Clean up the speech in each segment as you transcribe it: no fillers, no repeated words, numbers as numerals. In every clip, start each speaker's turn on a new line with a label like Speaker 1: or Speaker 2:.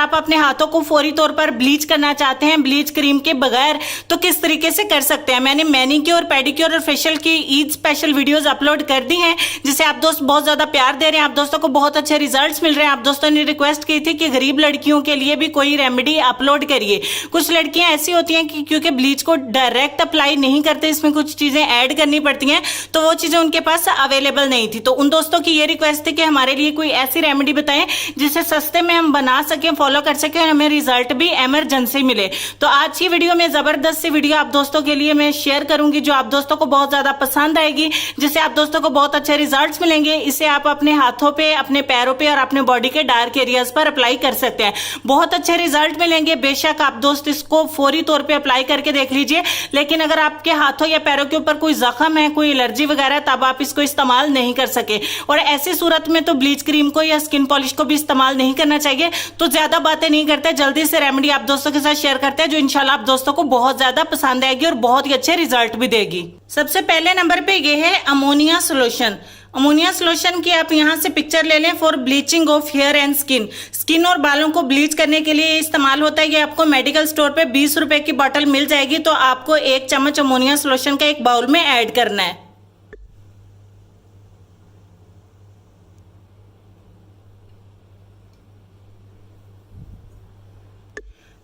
Speaker 1: आप अपने हाथों को फौरी तौर पर ब्लीच करना चाहते हैं ब्लीच क्रीम के बगैर, तो किस तरीके से कर सकते हैं। मैंने मैनीक्योर, पेडिक्योर और फेशियल की ईद स्पेशल वीडियोस अपलोड कर दी हैं, जिसे आप दोस्त बहुत ज्यादा प्यार दे रहे हैं, आप दोस्तों को बहुत अच्छे रिजल्ट्स मिल रहे हैं। आप दोस्तों ने रिक्वेस्ट की थी कि गरीब लड़कियों के लिए भी कोई रेमेडी अपलोड करिए। कुछ लड़कियां ऐसी होती हैं कि क्योंकि ब्लीच को डायरेक्ट अप्लाई नहीं करते, इसमें कुछ चीजें ऐड करनी पड़ती हैं, तो वो चीजें उनके पास अवेलेबल नहीं थी। तो उन दोस्तों की ये रिक्वेस्ट थी कि हमारे लिए कोई ऐसी रेमेडी बताएं जिसे सस्ते में हम बना सकें, फॉलो कर सकें और हमें रिजल्ट भी इमरजेंसी मिले। तो आज की वीडियो में जबरदस्त सी वीडियो आप दोस्तों के लिए मैं शेयर करूंगी, जो आप दोस्तों को बहुत ज्यादा पसंद आएगी, जिससे आप दोस्तों को बहुत अच्छे रिजल्ट्स मिलेंगे। इसे आप अपने हाथों पे, अपने पैरों पे और अपने बॉडी के डार्क एरियाज पर अप्लाई कर सकते हैं, बहुत अच्छे रिजल्ट मिलेंगे। बेशक आप दोस्त इसको फौरी तौर पे अप्लाई करके देख लीजिए, लेकिन अगर आपके हाथों या पैरों के ऊपर कोई जख्म है, कोई एलर्जी वगैरह, तब आप इसको इस्तेमाल नहीं कर सके। और ऐसी सूरत में तो ब्लीच क्रीम को या स्किन पॉलिश को भी इस्तेमाल नहीं करना चाहिए। तो ज्यादा बातें नहीं करते, जल्दी से रेमेडी आप दोस्तों के साथ शेयर करते हैं, जो इंशाल्लाह आप दोस्तों को बहुत ज्यादा पसंद आएगी और बहुत ही अच्छे रिजल्ट भी देगी। सबसे पहले नंबर पे ये है अमोनिया सोल्यूशन। अमोनिया सोल्यूशन की आप यहां से पिक्चर ले लें for bleaching of hair and skin. Skin और बालों को ब्लीच करने के लिए इस्तेमाल होता है। ये आपको मेडिकल स्टोर पे 20 रुपए की बोतल मिल जाएगी। तो आपको 1 चम्मच अमोनिया सोल्यूशन का एक बाउल में ऐड करना है।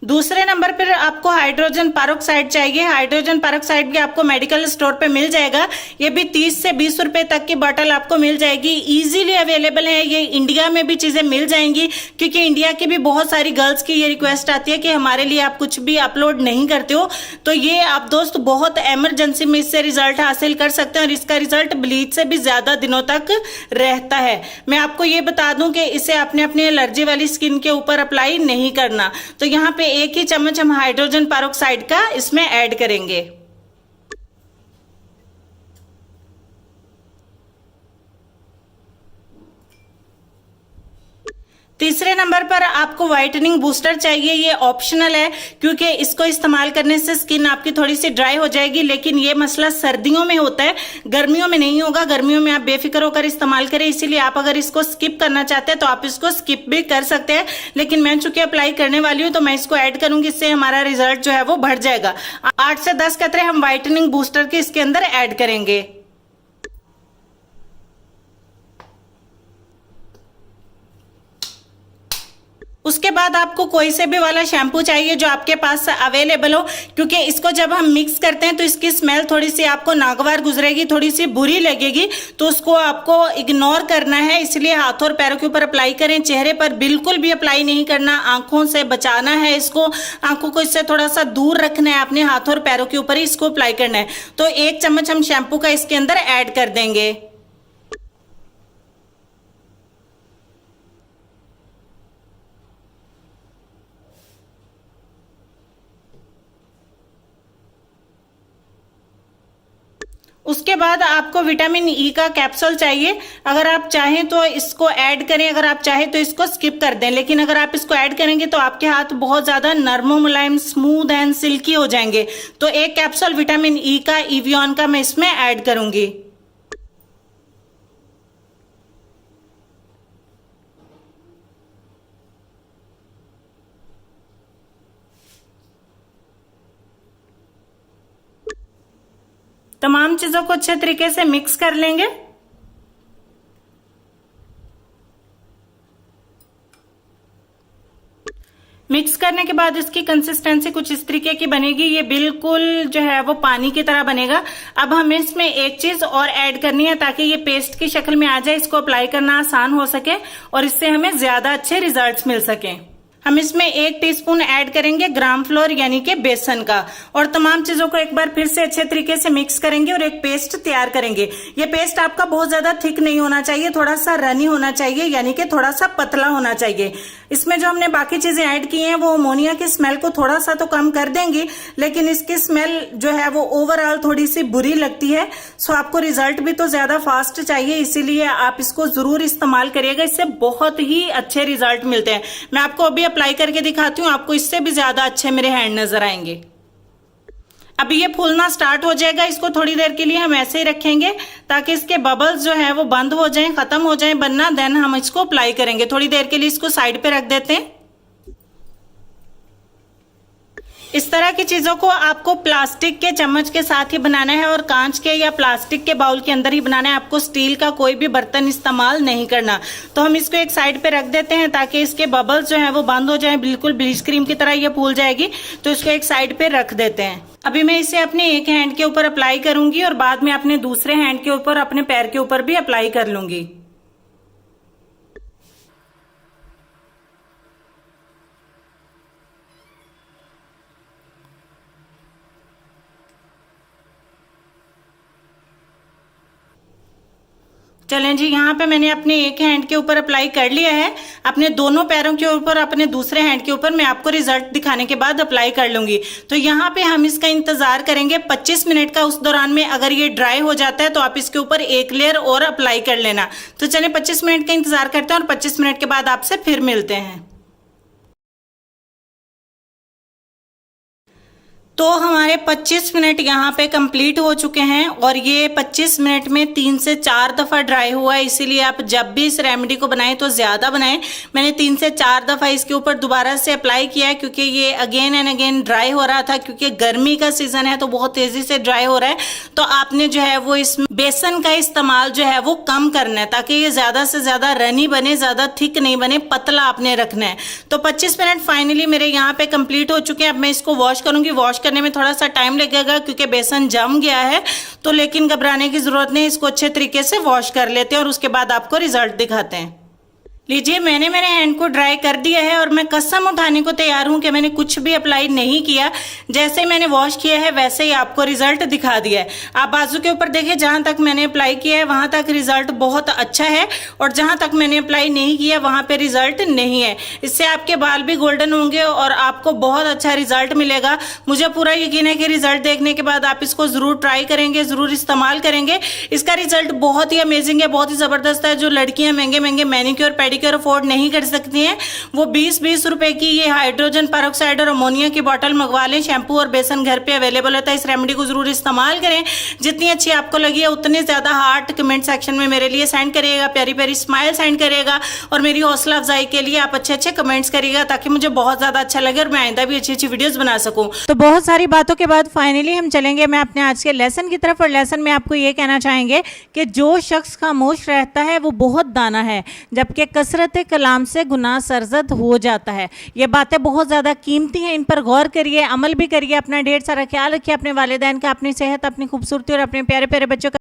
Speaker 1: दूसरे नंबर पर आपको हाइड्रोजन पेरोक्साइड चाहिए। हाइड्रोजन पेरोक्साइड भी आपको मेडिकल स्टोर पे मिल जाएगा। ये भी 30 से 20 रुपए तक की बोतल आपको मिल जाएगी। इजीली अवेलेबल है, ये इंडिया में भी चीजें मिल जाएंगी, क्योंकि इंडिया की भी बहुत सारी गर्ल्स की ये रिक्वेस्ट आती है कि हमारे लिए आप कुछ भी अपलोड नहीं करते हो। तो ये आप दोस्त बहुत इमरजेंसी में इससे रिजल्ट हासिल कर सकते हैं और इसका रिजल्ट ब्लीच से भी ज्यादा दिनों तक रहता है। मैं आपको ये बता दूं कि इसे आपने अपनी एलर्जी वाली स्किन के ऊपर अप्लाई नहीं करना। तो यहाँ पे 1 ही चम्मच हम हाइड्रोजन पेरोक्साइड का इसमें ऐड करेंगे। तीसरे नंबर पर आपको व्हाइटनिंग बूस्टर चाहिए। ये ऑप्शनल है, क्योंकि इसको इस्तेमाल करने से स्किन आपकी थोड़ी सी ड्राई हो जाएगी, लेकिन ये मसला सर्दियों में होता है, गर्मियों में नहीं होगा। गर्मियों में आप बेफिक्र होकर इस्तेमाल करें। इसीलिए आप अगर इसको स्किप करना चाहते हैं तो आप इसको स्किप भी कर सकते हैं, लेकिन मैं चूंकि अप्लाई करने वाली हूं तो मैं इसको ऐड करूंगी। इससे हमारा रिजल्ट जो है वो बढ़ जाएगा। 8 से 10 कतरे हम व्हाइटनिंग बूस्टर के इसके अंदर ऐड करेंगे। उसके बाद आपको कोई से भी वाला शैम्पू चाहिए जो आपके पास अवेलेबल हो, क्योंकि इसको जब हम मिक्स करते हैं तो इसकी स्मेल थोड़ी सी आपको नागवार गुजरेगी, थोड़ी सी बुरी लगेगी, तो उसको आपको इग्नोर करना है। इसलिए हाथों और पैरों के ऊपर अप्लाई करें, चेहरे पर बिल्कुल भी अप्लाई नहीं करना। आंखों से बचाना है इसको, आंखों को इससे थोड़ा सा दूर रखना है, अपने हाथों और पैरों के ऊपर ही इसको अप्लाई करना है। तो 1 चम्मच हम शैम्पू का इसके अंदर ऐड कर देंगे। उसके बाद आपको विटामिन ई का कैप्सूल चाहिए। अगर आप चाहें तो इसको ऐड करें, अगर आप चाहें तो इसको स्किप कर दें, लेकिन अगर आप इसको ऐड करेंगे तो आपके हाथ बहुत ज्यादा नरम, मुलायम, स्मूथ एंड सिल्की हो जाएंगे। तो 1 कैप्सूल विटामिन ई का, इवियन का मैं इसमें ऐड करूंगी। तमाम चीजों को अच्छे तरीके से मिक्स कर लेंगे। मिक्स करने के बाद इसकी कंसिस्टेंसी कुछ इस तरीके की बनेगी। ये बिल्कुल जो है वो पानी की तरह बनेगा। अब हमें इसमें एक चीज और ऐड करनी है ताकि ये पेस्ट की शक्ल में आ जाए, इसको अप्लाई करना आसान हो सके और इससे हमें ज्यादा अच्छे रिजल्ट्स मिल सकें। हम इसमें 1 टीस्पून ऐड करेंगे ग्राम फ्लोर यानी कि बेसन का, और तमाम चीजों को एक बार फिर से अच्छे तरीके से मिक्स करेंगे और एक पेस्ट तैयार करेंगे। ये पेस्ट आपका बहुत ज्यादा थिक नहीं होना चाहिए, थोड़ा सा रनी होना चाहिए, यानी कि थोड़ा सा पतला होना चाहिए। इसमें जो हमने बाकी चीजें ऐड की हैं वो अमोनिया की स्मेल को थोड़ा सा तो कम कर देंगी, लेकिन इसकी स्मेल जो है वो ओवरऑल थोड़ी सी बुरी लगती है। सो आपको रिजल्ट भी तो ज्यादा फास्ट चाहिए, इसीलिए आप इसको जरूर इस्तेमाल करिएगा। इससे बहुत ही अच्छे रिजल्ट मिलते हैं। मैं आपको अभी अप्लाई करके दिखाती हूँ, आपको इससे भी ज्यादा अच्छे मेरे हैंड नजर आएंगे। अभी ये फूलना स्टार्ट हो जाएगा। इसको थोड़ी देर के लिए हम ऐसे ही रखेंगे ताकि इसके बबल्स जो है वो बंद हो जाएं, खत्म हो जाएं बनना, देन हम इसको अप्लाई करेंगे। थोड़ी देर के लिए इसको साइड पे रख देते हैं। इस तरह की चीज़ों को आपको प्लास्टिक के चम्मच के साथ ही बनाना है और कांच के या प्लास्टिक के बाउल के अंदर ही बनाना है। आपको स्टील का कोई भी बर्तन इस्तेमाल नहीं करना। तो हम इसको एक साइड पे रख देते हैं ताकि इसके बबल्स जो हैं वो बंद हो जाएं। बिल्कुल ब्लीच क्रीम की तरह ये फूल जाएगी, तो इसको एक साइड पे रख देते हैं। अभी मैं इसे अपने एक हैंड के ऊपर अप्लाई करूंगी और बाद में अपने दूसरे हैंड के ऊपर, अपने पैर के ऊपर भी अप्लाई कर लूंगी। चलें जी, यहाँ पे मैंने अपने एक हैंड के ऊपर अप्लाई कर लिया है। अपने दोनों पैरों के ऊपर, अपने दूसरे हैंड के ऊपर मैं आपको रिजल्ट दिखाने के बाद अप्लाई कर लूंगी। तो यहाँ पे हम इसका इंतजार करेंगे 25 मिनट का। उस दौरान में अगर ये ड्राई हो जाता है तो आप इसके ऊपर एक लेयर और अप्लाई कर लेना। तो चलें 25 मिनट का इंतजार करते हैं और 25 मिनट के बाद आपसे फिर मिलते हैं। तो हमारे 25 मिनट यहाँ पे कंप्लीट हो चुके हैं और ये 25 मिनट में 3 से 4 दफ़ा ड्राई हुआ है। इसीलिए आप जब भी इस रेमेडी को बनाएं तो ज़्यादा बनाएं। मैंने 3 से 4 दफ़ा इसके ऊपर दोबारा से अप्लाई किया है क्योंकि ये अगेन एंड अगेन ड्राई हो रहा था। क्योंकि गर्मी का सीज़न है तो बहुत तेज़ी से ड्राई हो रहा है। तो आपने जो है वो इसमें बेसन का इस्तेमाल जो है वो कम करना है ताकि ये ज़्यादा से ज़्यादा रनी बने, ज़्यादा थिक नहीं बने, पतला आपने रखना है। तो 25 मिनट फाइनली मेरे यहाँ पे कंप्लीट हो चुके हैं। अब मैं इसको वॉश करूँगी। वॉश करने में थोड़ा सा टाइम लगेगा क्योंकि बेसन जम गया है, तो लेकिन घबराने की जरूरत नहीं। इसको अच्छे तरीके से वॉश कर लेते हैं और उसके बाद आपको रिजल्ट दिखाते हैं। लीजिए, मैंने मेरे हैंड को ड्राई कर दिया है और मैं कसम उठाने को तैयार हूं कि मैंने कुछ भी अप्लाई नहीं किया। जैसे ही मैंने वॉश किया है वैसे ही आपको रिजल्ट दिखा दिया है। आप बाजू के ऊपर देखिए, जहां तक मैंने अप्लाई किया है वहां तक रिजल्ट बहुत अच्छा है और जहां तक मैंने अप्लाई नहीं किया वहां पे रिजल्ट नहीं है। इससे आपके बाल भी गोल्डन होंगे और आपको बहुत अच्छा रिजल्ट मिलेगा। मुझे पूरा यकीन है कि रिजल्ट देखने के बाद आप इसको जरूर ट्राई करेंगे, जरूर इस्तेमाल करेंगे। इसका रिजल्ट बहुत ही अमेजिंग है, बहुत ही जबरदस्त है। जो लड़कियां महंगे महंगे मैनिक्योर पेडिक्योर अफोर्ड नहीं कर सकती हैं, वो 20-20 रुपए की ये हाइड्रोजन पेरोक्साइड और अमोनिया की बोतल मंगवा लें। शैम्पू और बेसन घर पे अवेलेबल होता है। इस रेमेडी को जरूर इस्तेमाल करें। जितनी अच्छी आपको लगी है उतनी ज्यादा हार्ट कमेंट सेक्शन में मेरे लिए सेंड करिएगा, प्यारी प्यारी स्माइल सेंड करिएगा और मेरी हौसला अफजाई के लिए आप अच्छे अच्छे कमेंट्स करिएगा ताकि मुझे बहुत ज्यादा अच्छा लगे और मैं आइंदा भी अच्छी अच्छी वीडियोस बना सकूं। तो बहुत सारी बातों के बाद फाइनली हम चलेंगे मैं अपने आज के लेसन की तरफ। और लेसन में आपको ये कहना चाहेंगे कि जो शख्स खामोश रहता है वो बहुत दाना है, जबकि कसरत कलाम से गुनाह सरजद हो जाता है। ये बातें बहुत ज़्यादा कीमती हैं, इन पर गौर करिए, अमल भी करिए। अपना ढेर सारा ख्याल रखिए, अपने वालिदैन का, अपनी सेहत, अपनी खूबसूरती और अपने प्यारे प्यारे बच्चों का